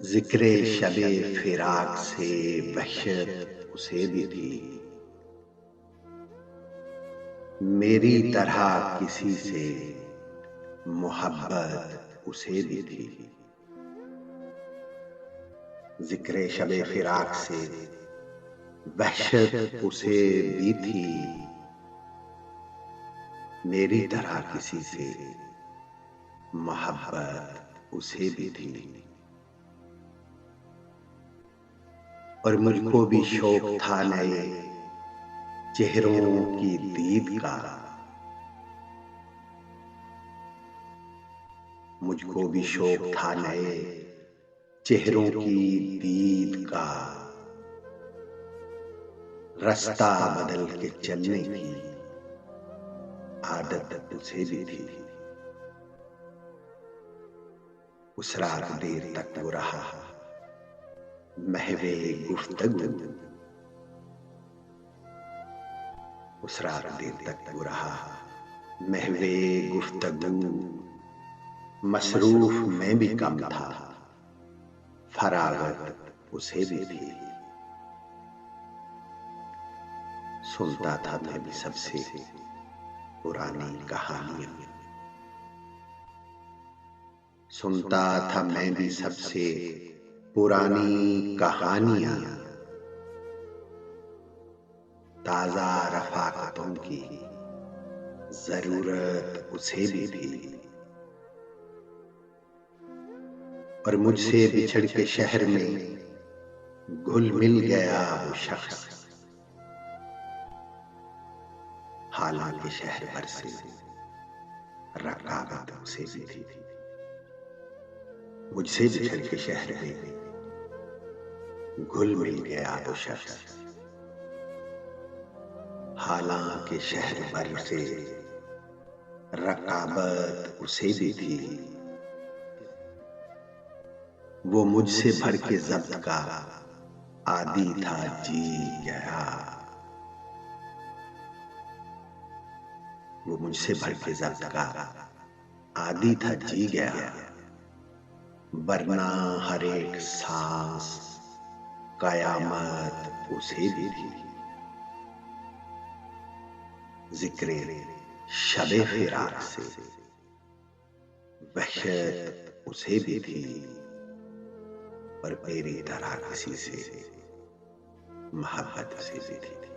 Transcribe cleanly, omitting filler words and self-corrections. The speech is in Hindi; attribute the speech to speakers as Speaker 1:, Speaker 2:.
Speaker 1: जिक्रे शबे फिराक से वहशत उसे भी थी, मेरी तरह किसी से मोहब्बत उसे भी थी। जिक्रे शबे फिराक से वहशत उसे भी थी, मेरी तरह किसी से मोहब्बत उसे भी थी। और मुझको भी शौक था नए चेहरों की दीद का, मुझको भी शौक था नए चेहरों की दीद का। रास्ता बदल के चलने की आदत उसे भी थी। उस रात देर तक वो रहा महवे गुफ्तगू, उस रात देर तक वो रहा महवे गुफ्तगू। मसरूफ में भी कम था, फरागत उसे भी थी। सुनता था मैं भी सबसे पुरानी कहानियां, सुनता था मैं भी सबसे पुरानी कहानियां। ताजा रफाकतों की जरूरत उसे भी थी। और मुझसे बिछड़ के शहर में घुल मिल गया वो शख्स, हालांकि शहर भर से रकाबत उसे भी थी। मुझसे बिछड़ के शहर में घुल मिल गया वो शख्स, हालांकि शहर भर से रकाबत उसे भी थी। वो मुझसे भर के जब्त का आदी था जी गया, वो मुझसे भर के जब्त का आदी था जी गया। वरना हर एक सांस कयामत उसे भी थी। जिक्रे शबे फिराक से वहशत उसे भी थी, और मेरी तरह किसी से मोहब्बत उसे भी थी।